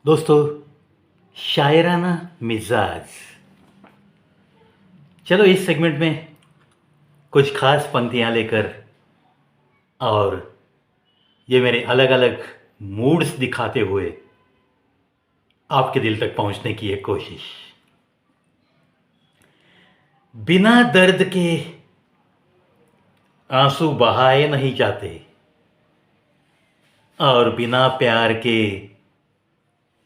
दोस्तों, शायराना मिजाज। चलो इस सेगमेंट में कुछ खास पंक्तियाँ लेकर और ये मेरे अलग अलग मूड्स दिखाते हुए आपके दिल तक पहुंचने की एक कोशिश। बिना दर्द के आंसू बहाए नहीं जाते और बिना प्यार के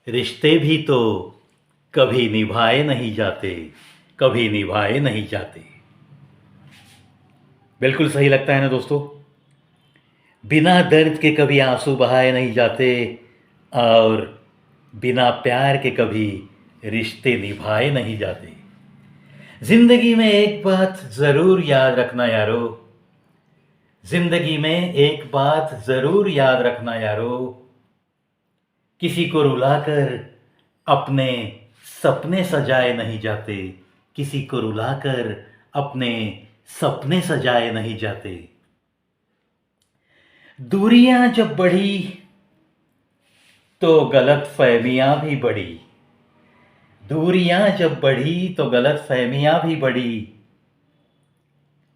रिश्ते भी तो कभी निभाए नहीं जाते, कभी निभाए नहीं जाते। बिल्कुल सही लगता है ना दोस्तों। बिना दर्द के कभी आंसू बहाए नहीं जाते और बिना प्यार के कभी रिश्ते निभाए नहीं जाते। जिंदगी में एक बात जरूर याद रखना यारो, जिंदगी में एक बात जरूर याद रखना यारो, किसी को रुलाकर अपने सपने सजाए नहीं जाते, किसी को रुलाकर अपने सपने सजाए नहीं जाते। दूरियां जब बढ़ी तो गलत फहमियां भी बढ़ी, दूरियां जब बढ़ी तो गलत फहमियां भी बढ़ी।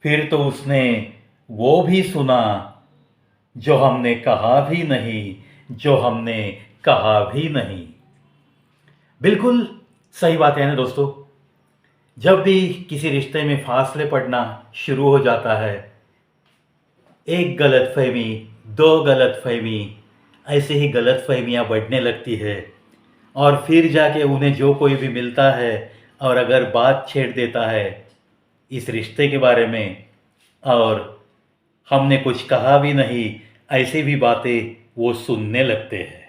फिर तो उसने वो भी सुना जो हमने कहा भी नहीं, जो हमने कहा भी नहीं। बिल्कुल सही बात है ना दोस्तों। जब भी किसी रिश्ते में फासले पड़ना शुरू हो जाता है, एक गलतफहमी, दो गलतफहमी, ऐसे ही गलतफहमियां बढ़ने लगती है और फिर जाके उन्हें जो कोई भी मिलता है और अगर बात छेड़ देता है इस रिश्ते के बारे में और हमने कुछ कहा भी नहीं, ऐसी भी बातें वो सुनने लगते हैं।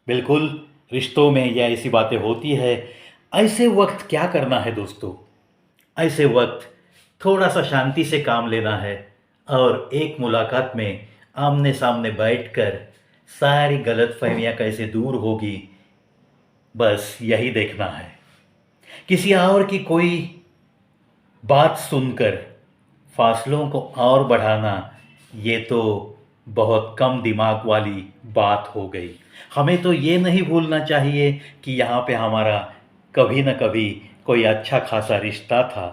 बिल्कुल रिश्तों में यह ऐसी बातें होती है। ऐसे वक्त क्या करना है दोस्तों? ऐसे वक्त थोड़ा सा शांति से काम लेना है और एक मुलाकात में आमने सामने बैठकर सारी गलतफहमियां कैसे दूर होगी, बस यही देखना है। किसी और की कोई बात सुनकर फासलों को और बढ़ाना, ये तो बहुत कम दिमाग वाली बात हो गई। हमें तो ये नहीं भूलना चाहिए कि यहाँ पे हमारा कभी न कभी कोई अच्छा खासा रिश्ता था,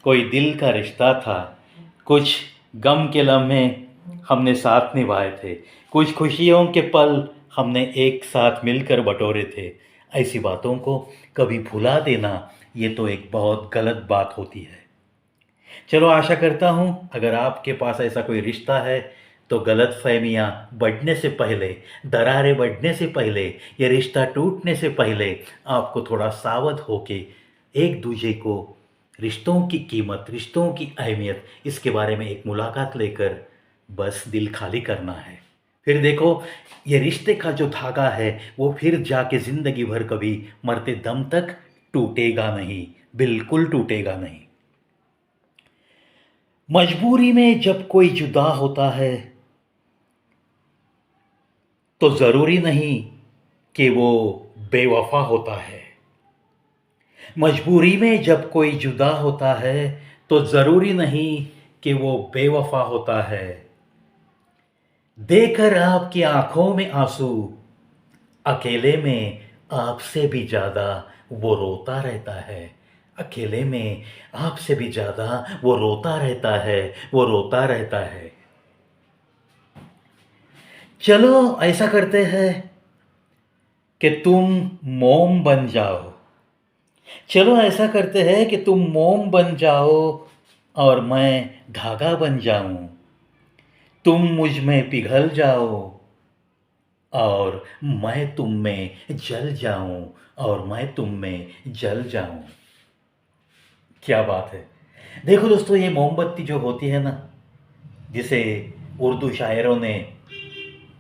कोई दिल का रिश्ता था, कुछ गम के लम्हे हमने साथ निभाए थे, कुछ खुशियों के पल हमने एक साथ मिलकर बटोरे थे। ऐसी बातों को कभी भुला देना, ये तो एक बहुत गलत बात होती है। चलो आशा करता हूँ अगर आपके पास ऐसा कोई रिश्ता है तो गलतफहमियां बढ़ने से पहले, दरारें बढ़ने से पहले, ये रिश्ता टूटने से पहले आपको थोड़ा सावध होके एक दूसरे को रिश्तों की कीमत, रिश्तों की अहमियत, इसके बारे में एक मुलाकात लेकर बस दिल खाली करना है। फिर देखो ये रिश्ते का जो धागा है वो फिर जाके ज़िंदगी भर कभी मरते दम तक टूटेगा नहीं, बिल्कुल टूटेगा नहीं। मजबूरी में जब कोई जुदा होता है तो ज़रूरी नहीं कि वो बेवफा होता है। मजबूरी में जब कोई जुदा होता है तो ज़रूरी नहीं कि वो बेवफा होता है। देकर आपकी आंखों में आंसू, अकेले में आपसे भी ज़्यादा वो रोता रहता है, अकेले में आपसे भी ज़्यादा वो रोता रहता है, वो रोता रहता है। चलो ऐसा करते हैं कि तुम मोम बन जाओ, चलो ऐसा करते हैं कि तुम मोम बन जाओ और मैं धागा बन जाऊं, तुम मुझ में पिघल जाओ और मैं तुम में जल जाऊं, और मैं तुम में जल जाऊं। क्या बात है। देखो दोस्तों, ये मोमबत्ती जो होती है ना, जिसे उर्दू शायरों ने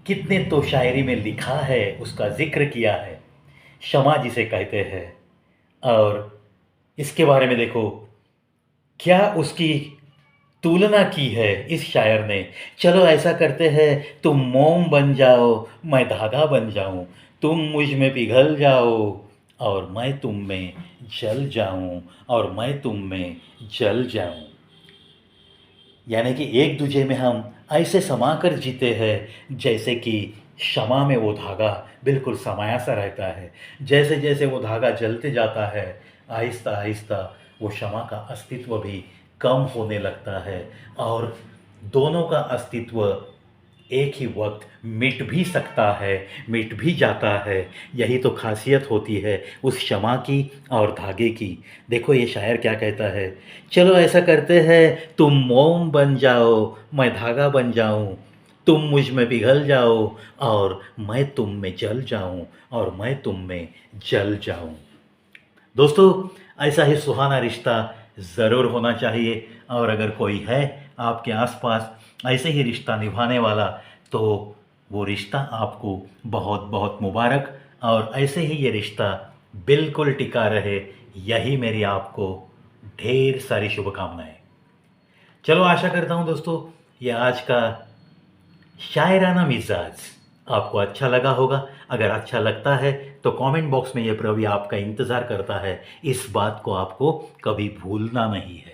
कितने तो शायरी में लिखा है, उसका जिक्र किया है, शमा जिसे कहते हैं। और इसके बारे में देखो क्या उसकी तुलना की है इस शायर ने। चलो ऐसा करते हैं, तुम मोम बन जाओ, मैं धागा बन जाऊं, तुम मुझ में पिघल जाओ और मैं तुम में जल जाऊं, और मैं तुम में जल जाऊं। यानी कि एक दूजे में हम ऐसे समा कर जीते हैं जैसे कि शमा में वो धागा बिल्कुल समाया सा रहता है। जैसे जैसे वो धागा जलते जाता है, आहिस्ता आहिस्ता वो शमा का अस्तित्व भी कम होने लगता है और दोनों का अस्तित्व एक ही वक्त मिट भी सकता है, मिट भी जाता है। यही तो खासियत होती है उस शमा की और धागे की। देखो ये शायर क्या कहता है, चलो ऐसा करते हैं, तुम मोम बन जाओ, मैं धागा बन जाऊं, तुम मुझ में पिघल जाओ और मैं तुम में जल जाऊं, और मैं तुम में जल जाऊं। दोस्तों, ऐसा ही सुहाना रिश्ता ज़रूर होना चाहिए, और अगर कोई है आपके आसपास ऐसे ही रिश्ता निभाने वाला, तो वो रिश्ता आपको बहुत बहुत मुबारक, और ऐसे ही ये रिश्ता बिल्कुल टिका रहे, यही मेरी आपको ढेर सारी शुभकामनाएं। चलो आशा करता हूँ दोस्तों, ये आज का शायराना मिजाज आपको अच्छा लगा होगा। अगर अच्छा लगता है तो कमेंट बॉक्स में ये प्रवि आपका इंतज़ार करता है। इस बात को आपको कभी भूलना नहीं है।